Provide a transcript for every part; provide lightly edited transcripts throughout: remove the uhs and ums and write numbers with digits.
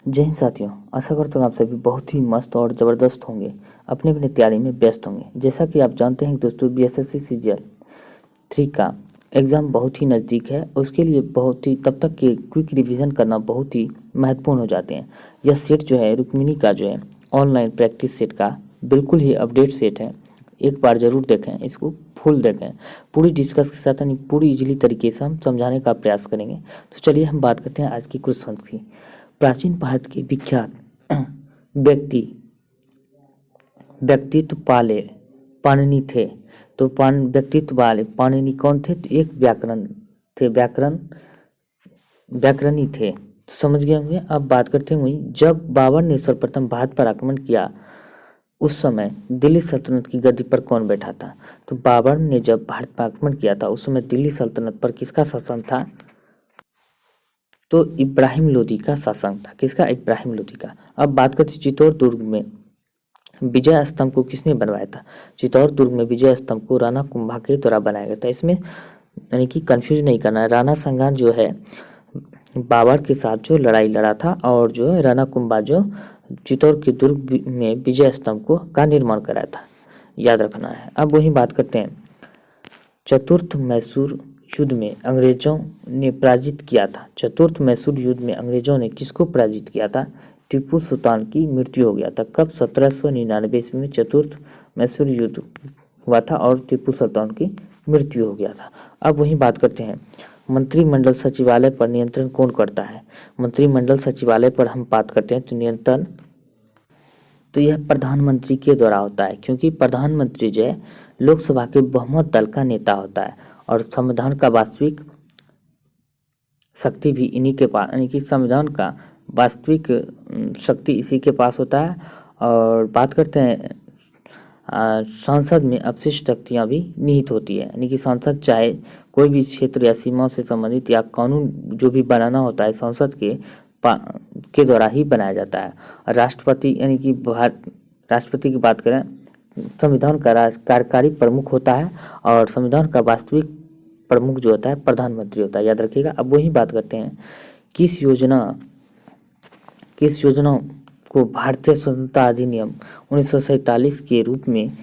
जय हिंद साथियों, आशा करता हूँ आप सभी बहुत ही मस्त और ज़बरदस्त होंगे, अपनी अपनी तैयारी में व्यस्त होंगे। जैसा कि आप जानते हैं दोस्तों, बीएसएससी सीजीएल 3 का एग्ज़ाम बहुत ही नज़दीक है। उसके लिए बहुत ही तब तक के क्विक रिवीजन करना बहुत ही महत्वपूर्ण हो जाते हैं। यह सेट जो है रुक्मिणी का जो है ऑनलाइन प्रैक्टिस सेट का बिल्कुल ही अपडेट सेट है। एक बार ज़रूर देखें, इसको फुल देखें, पूरी डिस्कस के साथ यानी पूरी इजीली तरीके से हम समझाने का प्रयास करेंगे। तो चलिए हम बात करते हैं आज की क्वेश्चन की। प्राचीन भारत के विख्यात व्यक्ति व्यक्तित्व वाले पाणिनि थे। तो व्यक्तित्व वाले पाणिनि कौन थे? तो एक व्याकरण थे, व्याकरणी थे। तो समझ गए होंगे। अब बात करते हैं वही, जब बाबर ने सर्वप्रथम भारत पर आक्रमण किया उस समय दिल्ली सल्तनत की गद्दी पर कौन बैठा था? तो बाबर ने जब भारत पर आक्रमण किया था उस समय दिल्ली सल्तनत पर किसका शासन था? तो इब्राहिम लोदी का शासन था। किसका? इब्राहिम लोदी का। अब बात करते हैं चित्तौड़ दुर्ग में विजय स्तंभ को किसने बनवाया था? चित्तौड़ दुर्ग में विजय स्तंभ को राणा कुंभा के द्वारा बनाया गया था। इसमें यानी कि कंफ्यूज नहीं करना है। राणा संगान जो है बाबर के साथ जो लड़ाई लड़ा था, और जो है राणा कुंभा जो चित्तौड़ के दुर्ग में विजय स्तंभ को का निर्माण कराया था, याद रखना है। अब वही बात करते हैं, चतुर्थ मैसूर युद्ध में अंग्रेजों ने पराजित किया था। चतुर्थ मैसूर युद्ध में अंग्रेजों ने किसको पराजित किया था? टीपू सुल्तान की मृत्यु हो गया था। कब? 1799 ईस्वी में चतुर्थ मैसूर युद्ध हुआ था और टीपू सुल्तान की मृत्यु हो गया था। अब वही बात करते हैं, मंत्रिमंडल सचिवालय पर नियंत्रण कौन करता है? मंत्रिमंडल सचिवालय पर हम बात करते हैं तो नियंत्रण तो यह प्रधानमंत्री के द्वारा होता है, क्योंकि प्रधानमंत्री जो है लोकसभा के बहुमत दल का नेता होता है और संविधान का वास्तविक शक्ति भी इन्हीं के पास, यानी कि संविधान का वास्तविक शक्ति इसी के पास होता है। और बात करते हैं संसद में अपशिष्ट शक्तियाँ भी निहित होती है, यानी कि संसद चाहे कोई भी क्षेत्र या सीमाओं से संबंधित या कानून जो भी बनाना होता है संसद के द्वारा ही बनाया जाता है। और राष्ट्रपति यानी कि राष्ट्रपति की बात करें, संविधान का कार्यकारी प्रमुख होता है और संविधान का वास्तविक प्रमुख जो होता है प्रधानमंत्री होता है, याद रखिएगा। अब वही बात करते हैं, किस योजना को भारतीय स्वतंत्रता अधिनियम 1947 के रूप में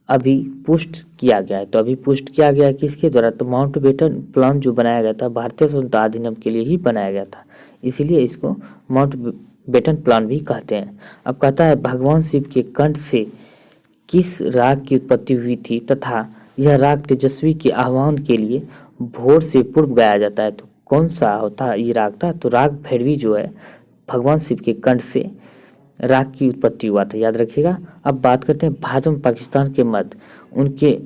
अभी पुष्ट किया गया है? तो अभी पुष्ट किया गया है किसके द्वारा? तो माउंटबेटन प्लान जो बनाया गया था भारतीय स्वतंत्रता अधिनियम के लिए ही बनाया गया था, इसीलिए इसको माउंटबेटन प्लान भी कहते हैं। अब कहता है, भगवान शिव के कंठ से किस राग की उत्पत्ति हुई थी तथा यह राग तेजस्वी के आह्वान के लिए भोर से पूर्व गाया जाता है? तो कौन सा होता ये राग था? तो राग भैरवी जो है भगवान शिव के कंठ से राग की उत्पत्ति हुआ था, याद रखिएगा। अब बात करते हैं भारत और पाकिस्तान के मध्य उनके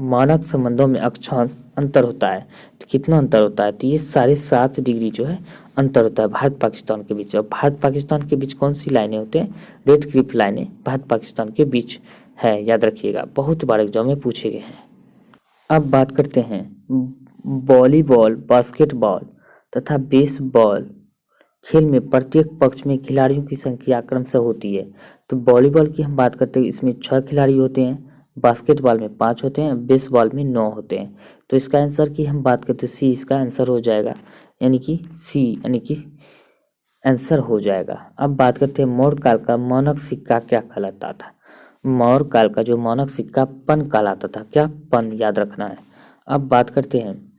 मानक संबंधों में अक्षांश अंतर होता है। तो कितना अंतर होता है? तो ये 7.5 डिग्री जो है अंतर होता है भारत पाकिस्तान के बीच। और भारत पाकिस्तान के बीच कौन सी लाइनें होते हैं? रेड क्लिफ लाइनें भारत पाकिस्तान के बीच है, याद रखिएगा, बहुत बार एग्जाम में पूछे गए हैं। अब बात करते हैं वॉलीबॉल, बास्केटबॉल तथा बेसबॉल खेल में प्रत्येक पक्ष में खिलाड़ियों की संख्या क्रमशः होती है। तो वॉलीबॉल की हम बात करते हैं, इसमें 6 खिलाड़ी होते हैं, बास्केटबॉल में 5 होते हैं, बेसबॉल में 9 होते हैं। तो इसका आंसर की हम बात करते हैं सी, इसका आंसर हो जाएगा, यानी कि सी यानी कि आंसर हो जाएगा। अब बात करते हैं मौर्य काल का मानक सिक्का क्या कहलाता था? मौर्य काल का जो मानक सिक्का पन कहलाता था। क्या? पन, याद रखना है। अब बात करते हैं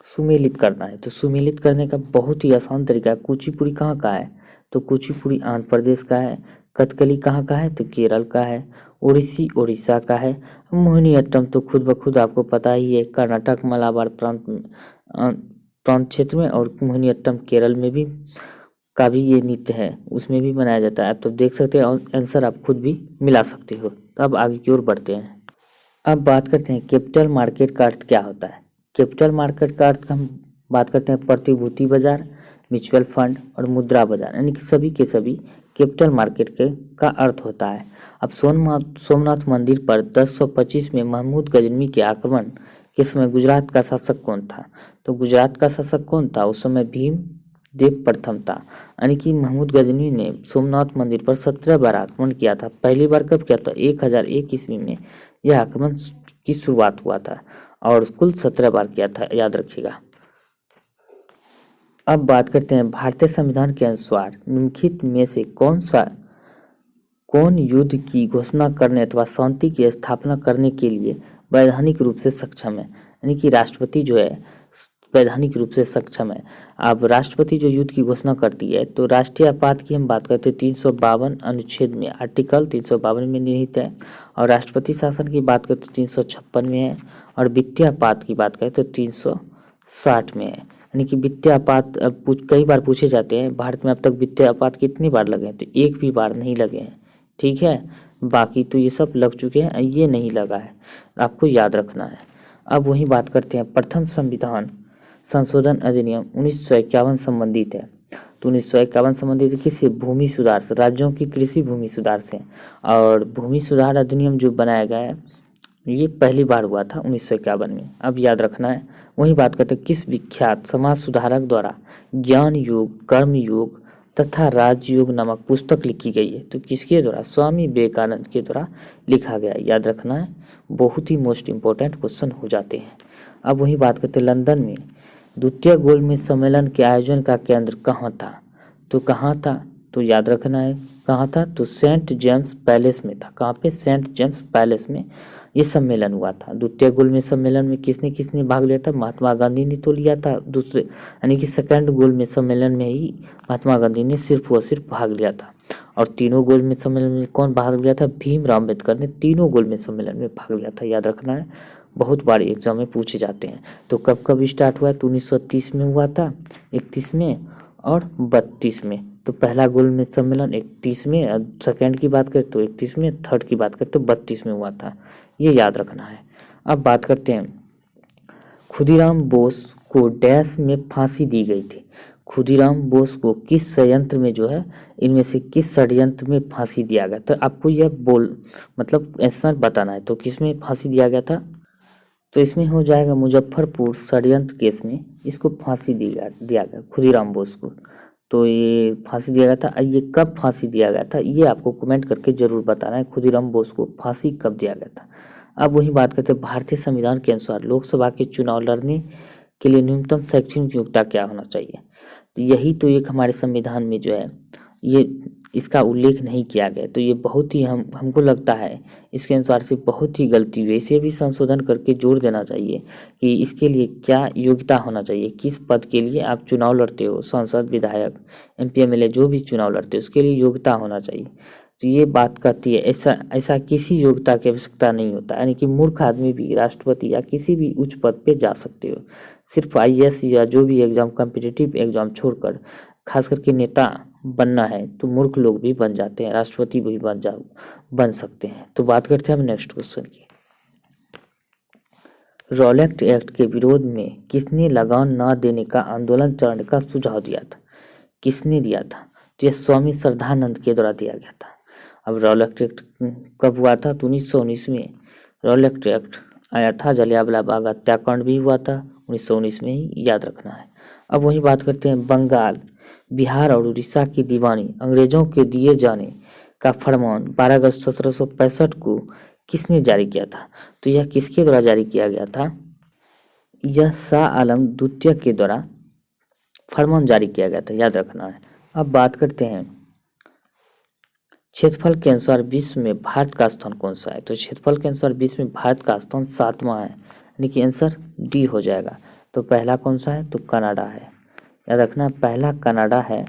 सुमेलित करना है। तो सुमेलित करने का बहुत ही आसान तरीका है। कुचिपुड़ी कहाँ का है? तो कुचिपुड़ी आंध्र प्रदेश का है। कथकली कहाँ का है? तो केरल का है। ओडिसी उड़ीसा का है। मोहिनीअट्टम तो खुद ब खुद आपको पता ही है, कर्नाटक मलाबार प्रांत क्षेत्र में, और मोहिनीअट्टम केरल में भी का भी ये नृत्य है, उसमें भी मनाया जाता है। तो देख सकते हैं, और आंसर आप खुद भी मिला सकते हो। तो अब आगे की ओर बढ़ते हैं। अब बात करते हैं कैपिटल मार्केट का अर्थ क्या होता है? कैपिटल मार्केट का अर्थ हम बात करते हैं प्रतिभूति बाजार, म्यूचुअल फंड और मुद्रा बाजार, यानी कि सभी के सभी कैपिटल मार्केट का अर्थ होता है। अब सोमनाथ मंदिर पर 1025 में महमूद गजनवी के आक्रमण के समय गुजरात का शासक कौन था? तो गुजरात का शासक कौन था उस समय? भीम देव प्रथम था, यानी कि महमूद गजनवी ने सोमनाथ मंदिर पर 17 बार आक्रमण किया था। पहली बार कब किया था? 1001 ईस्वी में यह आक्रमण की शुरुआत हुआ था, और कुल 17 बार किया था, याद रखिएगा। अब बात करते हैं भारतीय संविधान के अनुसार निम्नलिखित में से कौन युद्ध की घोषणा करने अथवा शांति की स्थापना करने के लिए वैधानिक रूप से सक्षम है। यानी कि राष्ट्रपति जो है वैधानिक रूप से सक्षम है। अब राष्ट्रपति जो युद्ध की घोषणा करती है तो राष्ट्रीय आपात की हम बात करते हैं 352 अनुच्छेद में, आर्टिकल 352 में निहित है। और राष्ट्रपति शासन की बात करते 356 में है। और वित्तीय आपात की बात करें तो 360 में है। यानी कि वित्तीय आपात कई बार पूछे जाते हैं भारत में अब तक वित्तीय आपात कितनी बार लगे हैं, तो एक भी बार नहीं लगे हैं। ठीक है, बाकी तो ये सब लग चुके हैं, ये नहीं लगा है, आपको याद रखना है। अब वही बात करते हैं प्रथम संविधान संशोधन अधिनियम 1951 संबंधित है। तो 1951 संबंधित किससे? भूमि सुधार से, राज्यों की कृषि भूमि सुधार से। और भूमि सुधार अधिनियम जो बनाया गया है ये पहली बार हुआ था 1951 में, अब याद रखना है। वही बात करते हैं किस विख्यात समाज सुधारक द्वारा ज्ञान योग, कर्म योग तथा राजयोग नामक पुस्तक लिखी गई है। तो किसके द्वारा? स्वामी विवेकानंद के द्वारा लिखा गया, याद रखना है। बहुत ही मोस्ट इम्पोर्टेंट क्वेश्चन हो जाते हैं। अब वही बात करते हैं लंदन में द्वितीय गोलमेज सम्मेलन के आयोजन का केंद्र कहाँ था? तो कहाँ था? तो याद रखना है कहाँ था, तो सेंट जेम्स पैलेस में था। कहाँ पे? सेंट जेम्स पैलेस में ये सम्मेलन हुआ था। द्वितीय गोलमेज सम्मेलन में किसने किसने भाग लिया था? महात्मा गांधी ने तो लिया था दूसरे, यानी कि सेकंड गोलमेज सम्मेलन में ही महात्मा गांधी ने सिर्फ व सिर्फ भाग लिया था। और तीनों गोलमेज सम्मेलन में कौन भाग लिया था? भीमराव अम्बेडकर ने तीनों गोलमेज सम्मेलन में भाग लिया था, याद रखना है। बहुत बार एग्जाम में पूछे जाते हैं। तो कब कब स्टार्ट हुआ? तो 1930 में हुआ था, 31 में और 32 में। तो पहला गोलमेज सम्मेलन 31 में, सेकंड की बात करें तो 31 में, थर्ड की बात करें तो 32 में हुआ था, ये याद रखना है। अब बात करते हैं खुदीराम बोस को डैश में फांसी दी गई थी। खुदीराम बोस को किस षड्यंत्र में जो है, इनमें से किस षड्यंत्र में फांसी दिया गया? तो आपको यह मतलब आंसर बताना है। तो किस में फांसी दिया गया था? तो इसमें हो जाएगा मुजफ्फरपुर षड्यंत्र केस में इसको फांसी दिया गया खुदीराम बोस को। तो ये फांसी दिया गया था। ये कब फांसी दिया गया था ये आपको कमेंट करके जरूर बताना है, खुदीराम बोस को फांसी कब दिया गया था। अब वही बात करते हैं भारतीय संविधान के अनुसार लोकसभा के चुनाव लड़ने के लिए न्यूनतम शैक्षणिक योग्यता क्या होना चाहिए? तो यही तो एक हमारे संविधान में जो है ये इसका उल्लेख नहीं किया गया। तो ये बहुत ही हमको लगता है इसके अनुसार से बहुत ही गलती हुई है। इसे भी संशोधन करके जोड़ देना चाहिए कि इसके लिए क्या योग्यता होना चाहिए, किस पद के लिए आप चुनाव लड़ते हो, सांसद, विधायक, MP MLA जो भी चुनाव लड़ते हो उसके लिए योग्यता होना चाहिए। तो ये बात कहती है ऐसा किसी योग्यता की आवश्यकता नहीं होता, यानी कि मूर्ख आदमी भी राष्ट्रपति या किसी भी उच्च पद पे जा सकते हो। सिर्फ IAS या जो भी एग्जाम, कॉम्पिटिटिव एग्जाम छोड़कर खास करके नेता बनना है तो मूर्ख लोग भी बन जाते हैं, राष्ट्रपति भी बन सकते हैं। तो बात करते हैं हम नेक्स्ट क्वेश्चन की। रॉलेट एक्ट के विरोध में किसने लगान न देने का आंदोलन चलाने का सुझाव दिया था? किसने दिया था? तो यह स्वामी श्रद्धानंद के द्वारा दिया गया था। अब रॉलेट एक्ट कब हुआ था? तो 1919 में रॉलेट एक्ट आया था। जलियांवाला बाग हत्याकांड भी हुआ था 1919 में ही, याद रखना है। अब वही बात करते हैं बंगाल, बिहार और उड़ीसा की दीवानी अंग्रेजों के दिए जाने का फरमान 12 अगस्त 1765 को किसने जारी किया था? तो यह किसके द्वारा जारी किया गया था? यह शाह आलम द्वितीय के द्वारा फरमान जारी किया गया था, याद रखना है। अब बात करते हैं क्षेत्रफल के अनुसार विश्व में भारत का स्थान कौन सा है? तो क्षेत्रफल के अनुसार विश्व में भारत का स्थान 7वां है, यानी कि आंसर D हो जाएगा। तो पहला कौन सा है? तो कनाडा है, याद रखना पहला कनाडा है।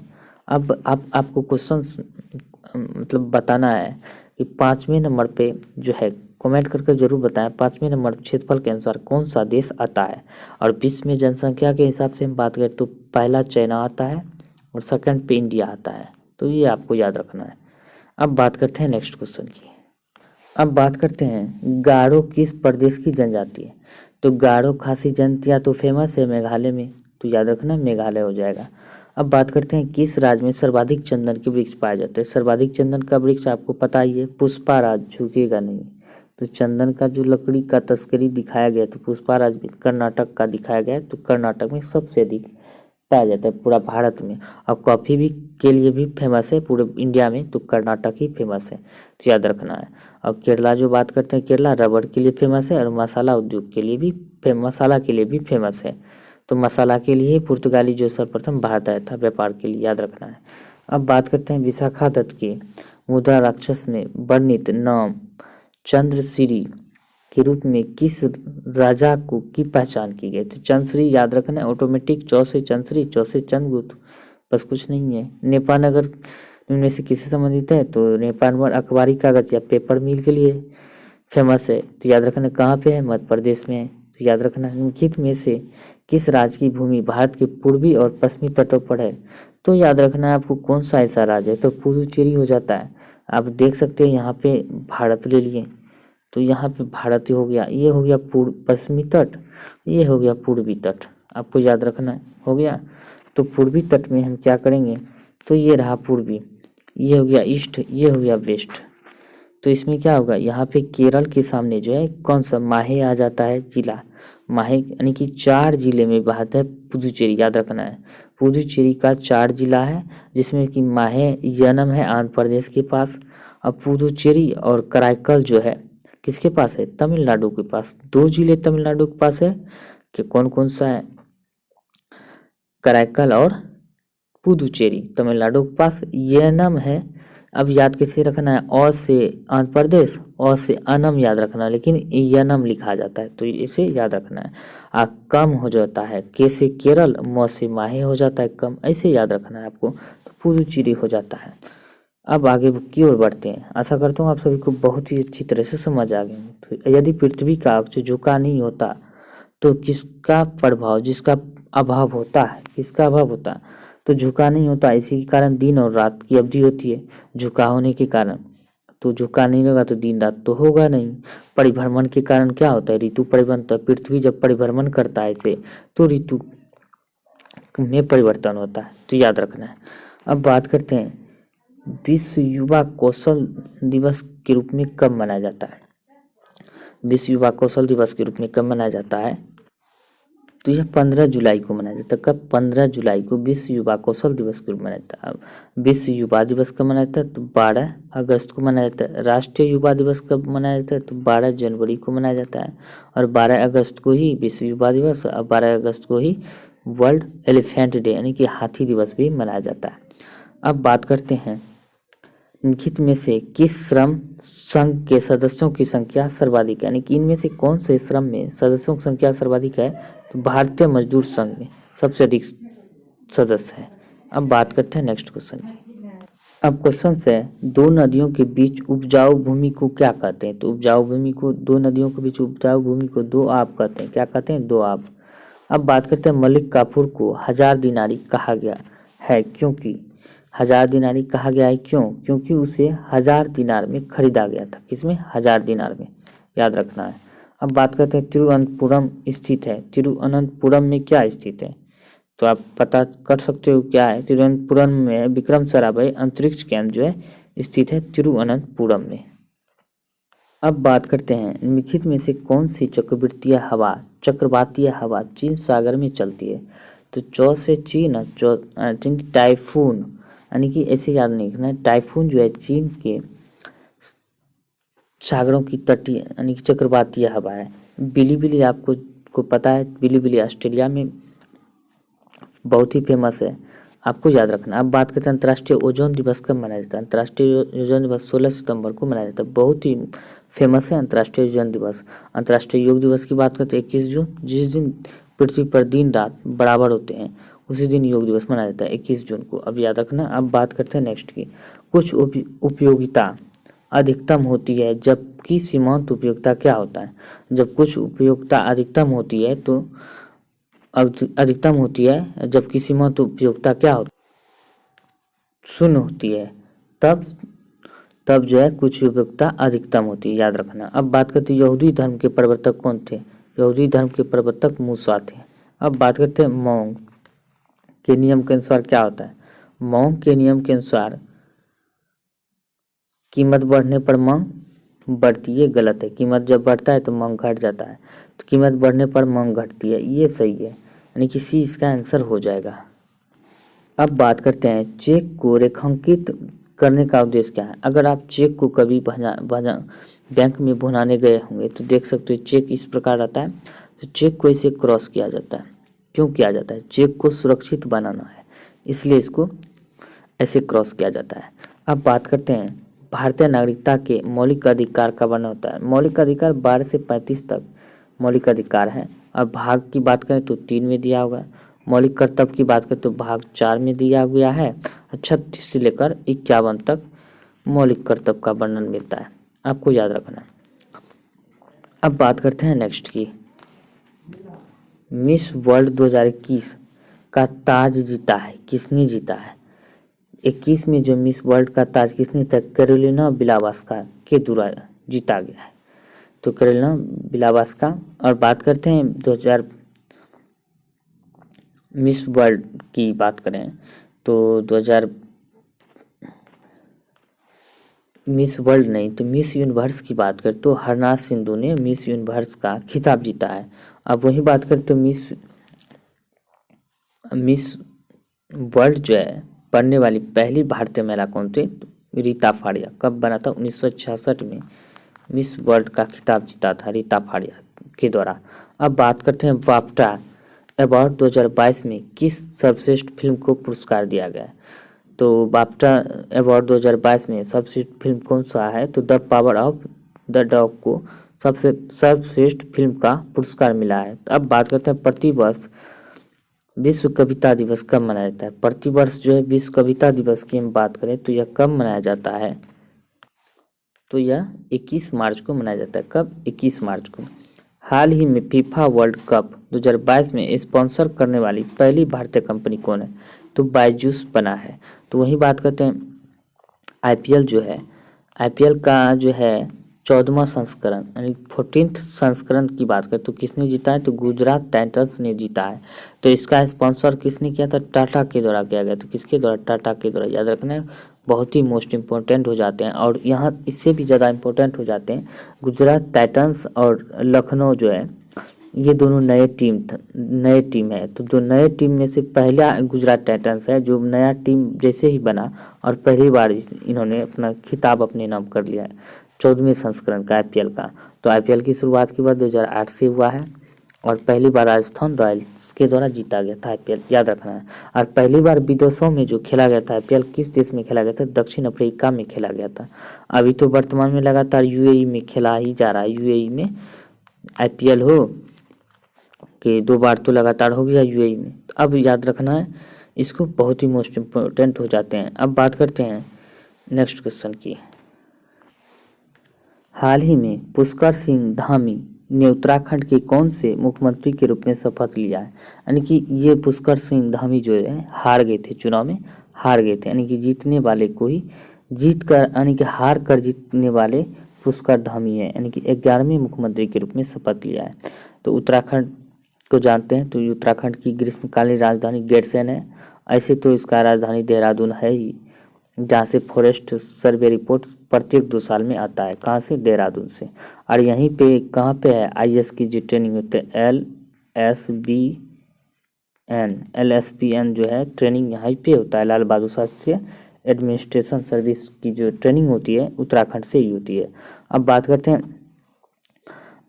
अब आपको क्वेश्चन मतलब बताना है कि 5वें नंबर पे जो है कमेंट करके जरूर बताएं 5वें नंबर क्षेत्रफल के अनुसार कौन सा देश आता है। और विश्व में जनसंख्या के हिसाब से हम बात करें तो पहला चाइना आता है और सेकंड पे इंडिया आता है, तो ये आपको याद रखना है। अब बात करते हैं नेक्स्ट क्वेश्चन की। अब बात करते हैं गारो किस प्रदेश की जनजाति है? तो गारो खासी जनजातियाँ तो फेमस है मेघालय में, तो याद रखना मेघालय हो जाएगा। अब बात करते हैं किस राज्य में सर्वाधिक चंदन के वृक्ष पाए जाते हैं? सर्वाधिक चंदन का वृक्ष आपको पता ही है, पुष्पाराज, झुकेगा नहीं। तो चंदन का जो लकड़ी का तस्करी दिखाया गया तो पुष्पाराज कर्नाटक का दिखाया गया, तो कर्नाटक में सबसे अधिक पाया जाता है पूरा भारत में। और कॉफ़ी भी के लिए भी फेमस है पूरे इंडिया में, तो कर्नाटक ही फेमस है, तो याद रखना है। और केरला जो बात करते हैं, केरला रबड़ के लिए फेमस है और मसाला उद्योग के लिए भी मसाला के लिए भी फेमस है, तो मसाला के लिए पुर्तगाली जो सर्वप्रथम भारत आया था व्यापार के लिए, याद रखना है। अब बात करते हैं विशाखा दत्त की मुद्रा राक्षस में वर्णित नाम चंद्रश्री के रूप में किस राजा को की पहचान की गई? तो चंद्रश्री याद रखना है, ऑटोमेटिक चौ से चंद्रश्री, चौ से चंद्रगुप्त, बस कुछ नहीं है। नेपाल नगर इनमें से किससे संबंधित है? तो नेपाल नगर अखबारी कागज या पेपर मिल के लिए फेमस है। तो याद रखना कहाँ पे है? मध्य प्रदेश में है। तो याद रखना निम्नलिखित में से किस राज्य की भूमि भारत के पूर्वी और पश्चिमी तटों पर है? तो याद रखना है आपको कौन सा ऐसा राज्य है, तो पुदुचेरी हो जाता है। आप देख सकते हैं यहाँ पे भारत ले लिए, तो यहाँ पे भारत हो गया, ये हो गया पूर्व पश्चिमी तट, ये हो गया पूर्वी तट, आपको याद रखना है, हो गया। तो पूर्वी तट में हम क्या करेंगे? तो ये रहा पूर्वी, ये हो गया ईस्ट, ये हो गया वेस्ट। तो इसमें क्या होगा? यहाँ पे केरल के सामने जो है कौन सा माहे आ जाता है जिला, माहे यानी कि 4 जिले में बात है पुदुचेरी, याद रखना है। पुदुचेरी का 4 जिला है जिसमें कि माहे यनम है आंध्र प्रदेश के पास। अब पुदुचेरी और कराईकल जो है किसके पास है? तमिलनाडु के पास। 2 जिले तमिलनाडु के पास है कि कौन कौन सा है? कराईकल और पुदुचेरी तमिलनाडु के पास। येनम है, अब याद कैसे रखना है? अ से आंध्र प्रदेश, अ से अनम याद रखना है, लेकिन यनम लिखा जाता है, तो इसे याद रखना है। कम हो जाता है, के से केरल, म से माहे हो जाता है कम, ऐसे याद रखना है आपको। तो पुदुचेरी हो जाता है। अब आगे की ओर बढ़ते हैं। आशा करता हूँ आप सभी को बहुत ही अच्छी तरह से समझ आ गए। तो यदि पृथ्वी का अक्ष झुका नहीं होता तो किसका प्रभाव, जिसका अभाव होता है, किसका अभाव होता है? तो झुका नहीं होता, इसी के कारण दिन और रात की अवधि होती है, झुका होने के कारण। तो झुका नहीं होगा तो दिन रात तो होगा नहीं। परिभ्रमण के कारण क्या होता है? ऋतु परिवर्तन। तो पृथ्वी जब परिभ्रमण करता है इसे, तो ऋतु में परिवर्तन होता है, तो याद रखना है। अब बात करते हैं विश्व युवा कौशल दिवस के रूप में कब मनाया जाता है? विश्व युवा कौशल दिवस के रूप में कब मनाया जाता है? तो यह 15 जुलाई को मनाया जाता है। कब? 15 जुलाई को विश्व युवा कौशल दिवस के रूप में मनाया जाता है। अब विश्व युवा दिवस कब मनाया जाता है? तो 12 अगस्त को मनाया जाता है। राष्ट्रीय युवा दिवस कब मनाया जाता है? तो 12 जनवरी को मनाया जाता है। और 12 अगस्त को ही विश्व युवा दिवस और 12 अगस्त को ही वर्ल्ड एलिफेंट डे यानी कि हाथी दिवस भी मनाया जाता है। अब बात करते हैं निम्नलिखित में से किस श्रम संघ के सदस्यों की संख्या सर्वाधिक है? यानी कि इनमें से कौन से श्रम में सदस्यों की संख्या सर्वाधिक है? तो भारतीय मजदूर संघ में सबसे अधिक सदस्य है। अब बात करते हैं नेक्स्ट क्वेश्चन की। अब क्वेश्चन है दो नदियों के बीच उपजाऊ भूमि को क्या कहते हैं? तो उपजाऊ भूमि को, दो नदियों के बीच उपजाऊ भूमि को दो आब कहते हैं। क्या कहते हैं? दो आब। अब बात करते हैं मलिक काफूर को 1000 दिनारी कहा गया है क्योंकि 1000 दिनारी कहा गया है क्यों? क्योंकि उसे 1000 दिनार में खरीदा गया था। किसमें? 1000 दिनार में, याद रखना है। अब बात करते हैं तिरुवनंतपुरम स्थित है। तिरुवनंतपुरम में क्या स्थित है? तो आप पता कर सकते हो क्या है। तिरुवनंतपुरम में विक्रम साराभाई अंतरिक्ष केंद्र जो है स्थित है तिरुवनंतपुरम में। अब बात करते हैं निम्नलिखित में से कौन सी चक्रवातीय हवा चीन सागर में चलती है? तो चौ से चीन, टाइफून, यानी कि ऐसे याद नहीं रखना है। टाइफून जो है चीन के सागरों की तटीय यानी कि चक्रवातीय हवा है। बिलीबिली आपको पता है, बिलीबिली ऑस्ट्रेलिया में बहुत ही फेमस है, आपको याद रखना। अब बात करते हैं अंतर्राष्ट्रीय ओजोन दिवस कब मनाया जाता है? अंतर्राष्ट्रीय ओजोन दिवस 16 सितंबर को मनाया जाता है, बहुत ही फेमस है अंतर्राष्ट्रीय ओजोन दिवस। अंतर्राष्ट्रीय योग दिवस की बात करते हैं 21 जून, जिस दिन पृथ्वी पर दिन रात बराबर होते हैं उसी दिन योग दिवस मनाया जाता है 21 जून को, अब याद रखना। अब बात करते हैं नेक्स्ट की। कुछ उपयोगिता अधिकतम होती है जबकि सीमांत उपयोगिता क्या होता है? जब कुछ उपयोगिता अधिकतम होती है तो अधिकतम होती है जबकि सीमांत उपयोगिता क्या होती है? शून्य होती है, तब जो है कुछ उपयोगिता अधिकतम होती है, याद रखना। अब बात करते हैं यहूदी धर्म के प्रवर्तक कौन थे? यहूदी धर्म के प्रवर्तक मूसा थे। अब बात करते हैं मौंग के नियम के अनुसार क्या होता है? मौंग के नियम के अनुसार कीमत बढ़ने पर मांग बढ़ती है, गलत है। कीमत जब बढ़ता है तो मांग घट जाता है, तो कीमत बढ़ने पर मांग घटती है, ये सही है, यानी कि सी इसका आंसर हो जाएगा। अब बात करते हैं चेक को रेखांकित करने का उद्देश्य क्या है? अगर आप चेक को कभी बैंक में भुनाने गए होंगे तो देख सकते हो चेक इस प्रकार आता है, तो चेक को इसे क्रॉस किया जाता है, क्यों किया जाता है? चेक को सुरक्षित बनाना है, इसलिए इसको ऐसे क्रॉस किया जाता है। अब बात करते हैं भारतीय नागरिकता के मौलिक अधिकार का वर्णन होता है। मौलिक अधिकार 12 से 35 तक मौलिक अधिकार है। और भाग की बात करें तो 3 में दिया होगा। मौलिक कर्तव्य की बात करें तो भाग 4 में दिया गया है। 36 से लेकर 51 तक मौलिक कर्तव्य का वर्णन मिलता है, आपको याद रखना है। अब बात करते हैं नेक्स्ट की, मिस वर्ल्ड 2021 का ताज जीता है, किसने जीता है? 21 में जो मिस वर्ल्ड का ताज किसने जीता? कैरोलिना बिलावास्का के द्वारा जीता गया है, तो कैरोलिना बिलावास्का। और बात करते हैं 2000 मिस वर्ल्ड की बात करें तो 2000 मिस वर्ल्ड नहीं तो मिस यूनिवर्स की बात करें तो हरनाथ सिंधु ने मिस यूनिवर्स का खिताब जीता है। अब वही बात करें तो मिस वर्ल्ड जो है पढ़ने वाली पहली भारतीय महिला कौन थी? रीता फाड़िया। कब बना था? 1966 में मिस वर्ल्ड का खिताब जीता था रीता फाड़िया के द्वारा। अब बात करते हैं बाफ्टा अवार्ड 2022 में किस सर्वश्रेष्ठ फिल्म को पुरस्कार दिया गया है? तो बाफ्टा अवार्ड 2022 में सर्वश्रेष्ठ फिल्म कौन सा है? तो the power of the dog को सबसे सर्वश्रेष्ठ फिल्म का पुरस्कार मिला है। अब बात करते हैं प्रतिवर्ष विश्व कविता दिवस कब मनाया जाता है? प्रतिवर्ष जो है विश्व कविता दिवस की हम बात करें तो यह कब मनाया जाता है? तो यह 21 मार्च को मनाया जाता है। कब? 21 मार्च को। हाल ही में फीफा वर्ल्ड कप 2022 में स्पॉन्सर करने वाली पहली भारतीय कंपनी कौन है? तो बायजूस बना है। तो वही बात करते हैं आईपीएल जो है, आईपीएल का जो है 14वां संस्करण यानी 14th संस्करण की बात करें तो किसने जीता है? तो गुजरात टाइटंस ने जीता है। तो इसका स्पॉन्सर किसने किया था? टाटा के द्वारा किया गया। तो किसके द्वारा? टाटा के द्वारा। याद रखना है, बहुत ही मोस्ट इम्पोर्टेंट हो जाते हैं। और यहाँ इससे भी ज़्यादा इम्पोर्टेंट हो जाते हैं गुजरात टाइटंस और लखनऊ जो है, ये दोनों नए टीम है। तो नए टीम में से पहला गुजरात टाइटंस है जो नया टीम जैसे ही बना और पहली बार इन्होंने अपना खिताब अपने नाम कर लिया है 14वें संस्करण का आईपीएल का। तो आईपीएल की शुरुआत के बाद 2008 से हुआ है और पहली बार राजस्थान रॉयल्स के द्वारा जीता गया था आईपीएल, याद रखना है। और पहली बार विदेशों में जो खेला गया था आईपीएल, किस देश में खेला गया था? दक्षिण अफ्रीका में खेला गया था। अभी तो वर्तमान में लगातार यूएई में खेला ही जा रहा है। यूएई में आईपीएल हो कि 2 बार तो लगातार हो गया यूएई में। तो अब याद रखना है इसको, बहुत ही मोस्ट इम्पोर्टेंट हो जाते हैं। अब बात करते हैं नेक्स्ट क्वेश्चन की। हाल ही में पुष्कर सिंह धामी ने उत्तराखंड के कौन से मुख्यमंत्री के रूप में शपथ लिया है? यानी कि ये पुष्कर सिंह धामी जो है हार गए थे, चुनाव में हार गए थे, यानी कि जीतने वाले को ही जीत कर यानी कि हार कर जीतने वाले पुष्कर धामी है, यानी कि 11वें मुख्यमंत्री के रूप में शपथ लिया है। तो उत्तराखंड को जानते हैं तो उत्तराखंड की ग्रीष्मकालीन राजधानी गैरसैंण है। ऐसे तो इसका राजधानी देहरादून है ही, जहाँ से फॉरेस्ट सर्वे रिपोर्ट प्रत्येक 2 साल में आता है। कहाँ से? देहरादून से। और यहीं पे कहाँ पे है आईएएस की जो ट्रेनिंग होती है LSPN जो है ट्रेनिंग यहीं पे होता है। लाल बहादुर शास्त्री एडमिनिस्ट्रेशन सर्विस की जो ट्रेनिंग होती है उत्तराखंड से ही होती है। अब बात करते हैं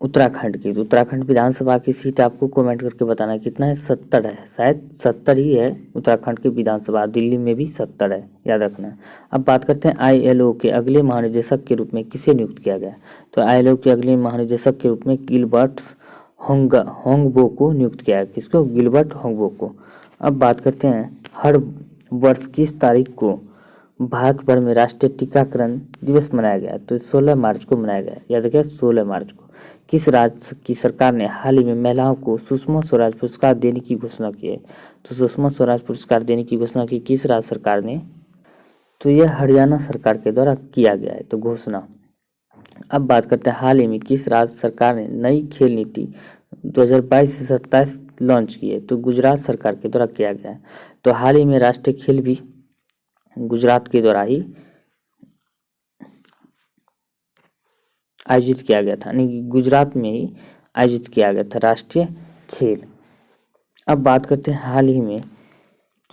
उत्तराखंड की। तो उत्तराखंड विधानसभा की सीट आपको कमेंट करके बताना है कितना है? 70 है, शायद 70 ही है उत्तराखंड की विधानसभा। दिल्ली में भी 70 है, याद रखना है। अब बात करते हैं आईएलओ के अगले महानिदेशक के रूप में किसे नियुक्त किया गया? तो आईएलओ के अगले महानिदेशक के रूप में गिलबर्ट होंगबो को नियुक्त किया है। किसको? गिलबर्ट होंगबो को। अब बात करते हैं हर वर्ष किस तारीख को भारत भर में राष्ट्रीय टीकाकरण दिवस मनाया गया? तो 16 मार्च को मनाया गया, याद रखिए 16 मार्च को। किस राज्य की सरकार ने हाल ही में महिलाओं को सुषमा स्वराज पुरस्कार देने की घोषणा की है? तो सुषमा स्वराज पुरस्कार देने की घोषणा की किस राज्य सरकार ने? तो यह हरियाणा सरकार के द्वारा किया गया है, तो घोषणा। अब बात करते हैं हाल ही में किस राज्य सरकार ने नई खेल नीति 2022 से 27 लॉन्च की है? तो गुजरात सरकार के द्वारा किया गया है। तो हाल ही में राष्ट्रीय खेल भी गुजरात के द्वारा ही आयोजित किया गया था, यानी कि गुजरात में ही आयोजित किया गया था राष्ट्रीय खेल। अब बात करते हैं हाल ही में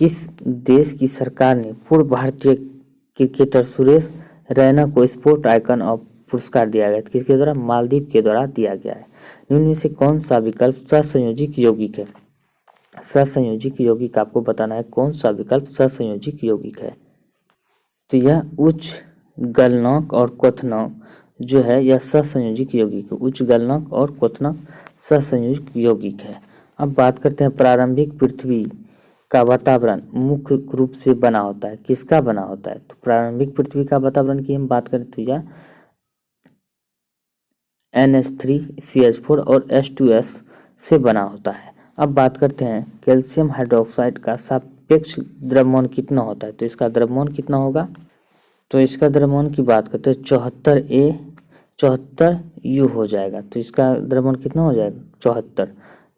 किस देश की सरकार ने पूर्व भारतीय क्रिकेटर सुरेश रैना को स्पोर्ट आइकन ऑफ पुरस्कार दिया गया? किसके द्वारा? मालदीव के द्वारा दिया गया है। निम्न में से कौन सा विकल्प सहसंयोजक यौगिक है? ससंयोजिक यौगिक आपको बताना है कौन सा विकल्प ससंयोजिक यौगिक है। तो यह उच्च गलनांक और क्वथनांक जो है यह ससंयोजिक यौगिक है। उच्च गलनांक और क्वथनांक ससंयोजिक यौगिक है। अब बात करते हैं प्रारंभिक पृथ्वी का वातावरण मुख्य रूप से बना होता है, किसका बना होता है। तो प्रारंभिक पृथ्वी का वातावरण की हम बात करें तो यह NH3CH4 और H2S से बना होता है। अब बात करते हैं कैल्शियम हाइड्रोक्साइड का सापेक्ष द्रव्यमान कितना होता है। तो इसका द्रव्यमान कितना होगा। तो इसका द्रव्यमान की बात करते हैं 74A 74U हो जाएगा। तो इसका द्रव्यमान कितना हो जाएगा 74।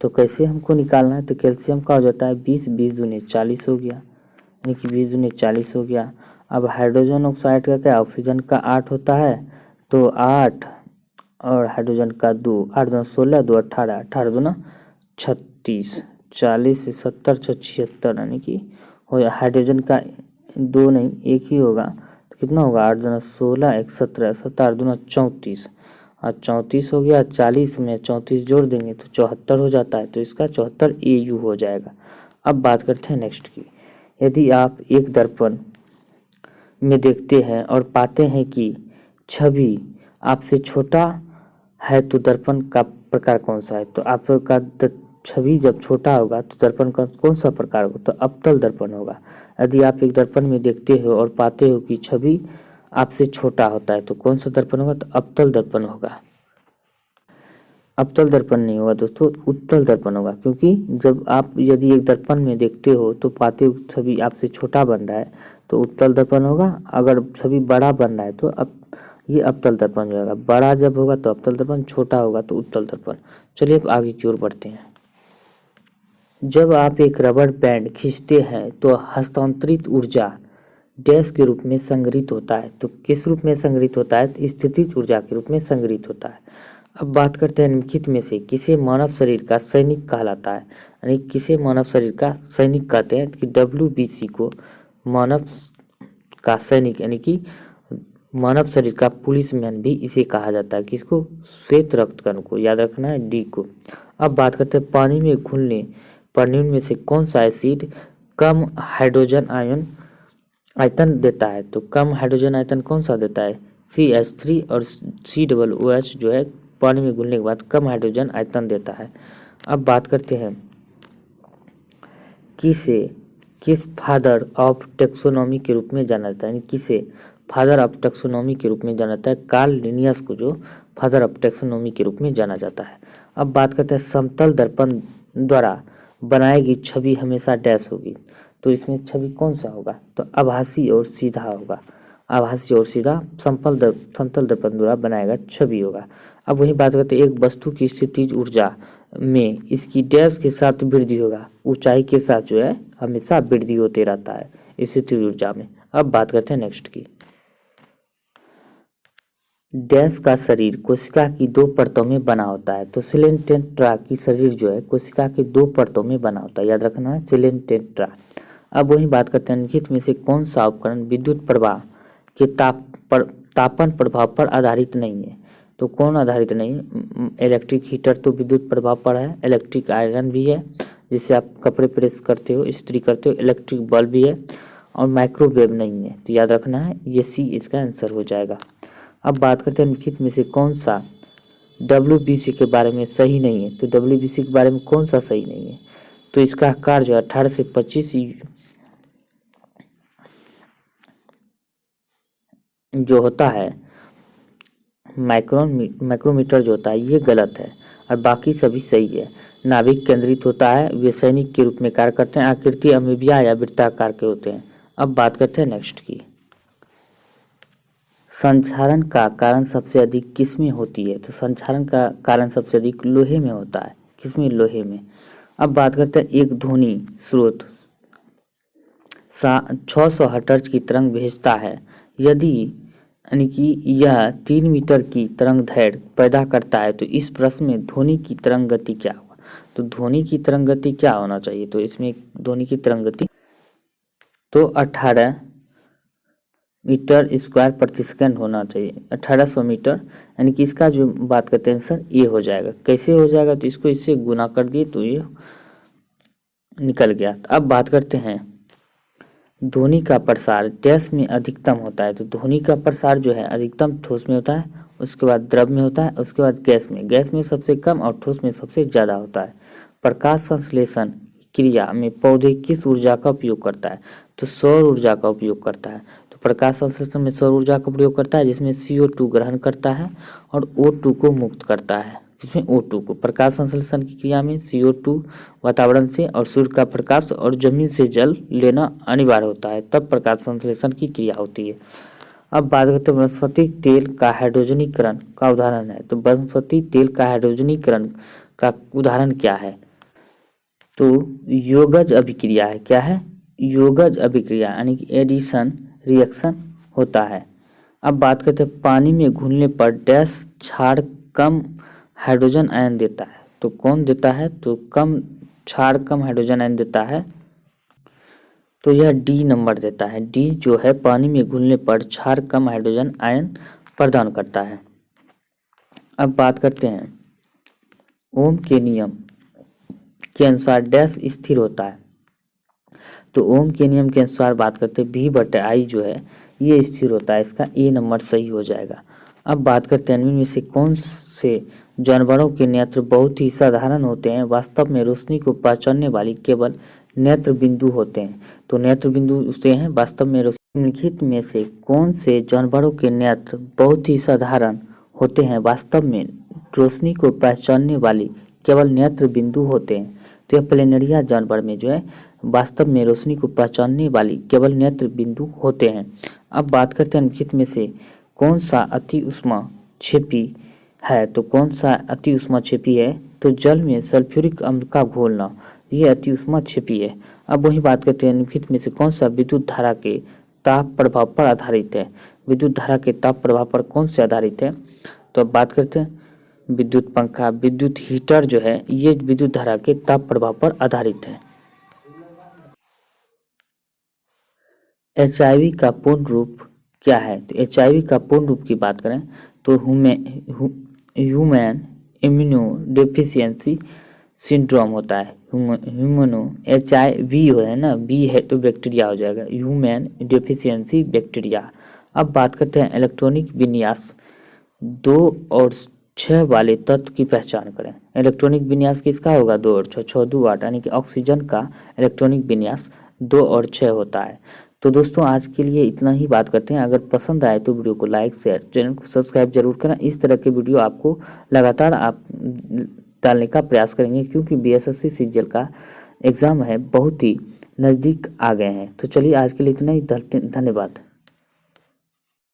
तो कैसे हमको निकालना है। तो कैल्शियम का हो जाता है 20 20 दूनी 40 हो गया, यानी कि 20 दूनी 40 हो गया। अब हाइड्रोजन ऑक्साइड का क्या, ऑक्सीजन का 8 होता है, तो 8 और हाइड्रोजन का 2, 8 दूना 16 2 18 18 दूना 36, 40 से 70 76, यानी कि हो जाए। हाइड्रोजन का 2 नहीं 1 ही होगा, तो कितना होगा 8 दूना 16 1 17 17 दूना 34 और 34 हो गया। 40 में 34 जोड़ देंगे तो 74 हो जाता है। तो इसका 74AU हो जाएगा। अब बात करते हैं नेक्स्ट की। यदि आप एक दर्पण में देखते हैं और पाते हैं कि छवि आपसे छोटा है तो दर्पण का प्रकार कौन सा है। तो आपका छवि जब छोटा होगा तो दर्पण का कौन सा प्रकार होगा। तो अवतल दर्पण होगा। यदि आप एक दर्पण में देखते हो और पाते हो कि छवि आपसे छोटा होता है तो कौन सा दर्पण होगा। तो अवतल दर्पण होगा। अवतल दर्पण नहीं होगा दोस्तों, उत्तल दर्पण होगा। क्योंकि जब आप यदि एक दर्पण में देखते हो तो पाते हो छवि आपसे छोटा बन रहा है तो उत्तल दर्पण होगा। अगर छवि बड़ा बन रहा है तो अब ये अवतल दर्पण हो जाएगा। बड़ा जब होगा तो अवतल दर्पण, छोटा होगा तो उत्तल दर्पण। चलिए अब आगे की ओर बढ़ते हैं। जब आप एक रबर बैंड खींचते हैं तो हस्तांतरित ऊर्जा डैश के रूप में संग्रहित होता है। तो किस रूप में संग्रहित होता है। तो स्थितिज ऊर्जा के रूप में संग्रहित होता है। अब बात करते हैं निम्नलिखित में से किसे मानव शरीर का सैनिक कहलाता है, यानी किसे मानव शरीर का सैनिक कहते हैं। कि WBC को मानव का सैनिक, यानी कि मानव शरीर का पुलिस मैन भी इसे कहा जाता है। किसको, श्वेत रक्तकण को, याद रखना है D को। अब बात करते हैं पानी में घुलने पर निम्न में से कौन सा एसिड कम हाइड्रोजन आयन आयतन देता है। तो कम हाइड्रोजन आयतन कौन सा देता है, CH3 और COOH जो है पानी में घुलने के बाद कम हाइड्रोजन आयतन देता है। अब बात करते हैं किस फादर ऑफ टेक्सोनॉमी के रूप में जाना जाता है, यानी किसे फादर ऑफ टेक्सोनॉमी के रूप में जाना जाता है। कार्ल लिनियस को जो फादर ऑफ टेक्सोनॉमी के रूप में जाना जाता है। अब बात करते हैं समतल दर्पण द्वारा बनाई गई छवि हमेशा डैश होगी। तो इसमें छवि कौन सा होगा। तो आभासी और सीधा होगा। आभासी और सीधा समतल दर्पण द्वारा बनाया गया छवि होगा। अब वही बात करते हैं एक वस्तु की स्थितिज ऊर्जा में इसकी डैश के साथ वृद्धि होगा, ऊंचाई के साथ जो है हमेशा वृद्धि होते रहता है स्थितिज ऊर्जा में। अब बात करते हैं नेक्स्ट की। डैश का शरीर कोशिका की 2 परतों में बना होता है। तो सिलेंटेंट्रा की शरीर जो है कोशिका की 2 परतों में बना होता है, याद रखना है सिलेंटेंट्रा। अब वही बात करते हैं निम्नलिखित में से कौन सा उपकरण विद्युत प्रवाह के तापन प्रभाव पर आधारित नहीं है। तो कौन आधारित नहीं है। इलेक्ट्रिक हीटर तो विद्युत प्रभाव पर है, इलेक्ट्रिक आयरन भी है जिससे आप कपड़े प्रेस करते हो, इस्त्री करते हो, इलेक्ट्रिक बल्ब भी है, और माइक्रोवेव नहीं है। तो याद रखना है ये C इसका आंसर हो जाएगा। अब बात करते हैं निम्नलिखित में से कौन सा WBC के बारे में सही नहीं है। तो WBC के बारे में कौन सा सही नहीं है। तो इसका आकार जो है 18 से 25 जो होता है माइक्रोमीटर जो होता है ये गलत है और बाकी सभी सही है। नाभिक केंद्रित होता है, वे सैनिक के रूप में कार्य करते हैं, आकृति अमीबिया या वृत्ताकार के होते हैं। अब बात करते हैं नेक्स्ट की। संक्षारण का कारण सबसे अधिक किसमें होती है। तो संक्षारण का कारण सबसे अधिक लोहे में होता है। किसमें, लोहे में। अब बात करते हैं एक ध्वनि स्रोत 600 हर्ट्ज की तरंग भेजता है, यदि यानी कि यह 3 मीटर की तरंग दैर्घ्य पैदा करता है तो इस प्रश्न में ध्वनि की तरंग गति क्या होगा। तो ध्वनि की तरंग गति क्या होना चाहिए। तो इसमें ध्वनि की तरंग गति तो 18 मीटर स्क्वायर प्रति सेकंड होना चाहिए, 1800 मीटर, यानी कि इसका जो बात करते हैं आंसर ये हो जाएगा। कैसे हो जाएगा। तो इसको इससे गुना कर दिए तो ये निकल गया। अब बात करते हैं ध्वनि का प्रसार डैश में अधिकतम होता है। तो ध्वनि का प्रसार जो है अधिकतम ठोस में होता है, उसके बाद द्रव में होता है, उसके बाद गैस में सबसे कम और ठोस में सबसे ज़्यादा होता है। प्रकाश संश्लेषण क्रिया में पौधे किस ऊर्जा का उपयोग करता है? तो सौर ऊर्जा का उपयोग करता है। तो प्रकाश संश्लेषण में सौर ऊर्जा का प्रयोग करता है, जिसमें CO2 ग्रहण करता है और O2 को मुक्त करता है, जिसमें O2 को प्रकाश संश्लेषण की क्रिया में CO2 वातावरण से और सूर्य का प्रकाश और जमीन से जल लेना अनिवार्य होता है, तब प्रकाश संश्लेषण की क्रिया होती है। अब बात करते हैं वनस्पति तेल का हाइड्रोजनीकरण का उदाहरण है। तो वनस्पति तेल का हाइड्रोजनीकरण का उदाहरण क्या है? तो योगज अभिक्रिया है। क्या है? योगज अभिक्रिया, यानी कि एडिशन रिएक्शन होता है। अब बात करते हैं पानी में घुलने पर डैश क्षार कम हाइड्रोजन आयन देता है। तो कौन देता है? तो कम क्षार कम हाइड्रोजन आयन देता है, तो यह डी नंबर देता है। डी जो है पानी में घुलने पर क्षार कम हाइड्रोजन आयन प्रदान करता है। अब बात करते हैं ओम के नियम के अनुसार डैश स्थिर होता है। तो ओम के नियम के अनुसार बात करते हैं V/I जो है ये स्थिर होता है, इसका ए नंबर सही हो जाएगा। अब बात करते हैं इनमें में से कौन से जानवरों के नेत्र बहुत ही साधारण होते हैं? वास्तव में रोशनी को पहचानने वाली केवल नेत्र बिंदु होते हैं। तो नेत्र बिंदु उससे हैं वास्तव में निम्नलिखित में से कौन से जानवरों के नेत्र बहुत ही साधारण होते हैं? वास्तव में रोशनी को पहचानने वाली केवल नेत्र बिंदु होते हैं। तो यह प्लेनेरिया जानवर में जो है वास्तव में रोशनी को पहचानने वाली केवल नेत्र बिंदु होते हैं। अब बात करते हैं निम्नलिखित में से कौन सा अति उष्माक्षेपी है? तो कौन सा अति उष्माक्षेपी है? तो जल में सल्फ्यूरिक अम्ल का घोलना, ये अति उष्माक्षेपी है। अब वही बात करते हैं निम्नलिखित में से कौन सा विद्युत धारा के ताप प्रभाव पर आधारित है? विद्युत धारा के ताप प्रभाव पर कौन से आधारित है? तो अब बात करते हैं विद्युत पंखा, विद्युत हीटर जो है ये विद्युत धारा के ताप प्रभाव पर आधारित है। HIV का पूर्ण रूप क्या है? तो HIV का पूर्ण रूप की बात करें तो ह्यूमन इम्यूनो डेफिशिएंसी सिंड्रोम होता है। ह्यूमनो HIV है ना, बी है तो बैक्टीरिया हो जाएगा, ह्यूमन डेफिशिएंसी बैक्टीरिया। अब बात करते हैं इलेक्ट्रॉनिक विन्यास 2 और 6 वाले तत्व की पहचान करें। इलेक्ट्रॉनिक विन्यास किसका होगा? 2 और 6, 6 2 8, यानी कि ऑक्सीजन का इलेक्ट्रॉनिक विन्यास 2 और 6 होता है। तो दोस्तों आज के लिए इतना ही बात करते हैं। अगर पसंद आए तो वीडियो को लाइक शेयर चैनल को सब्सक्राइब जरूर करना। इस तरह के वीडियो आपको लगातार आप डालने का प्रयास करेंगे, क्योंकि BSSC सीजीएल का एग्ज़ाम है बहुत ही नज़दीक आ गए हैं। तो चलिए आज के लिए इतना ही, धन्यवाद।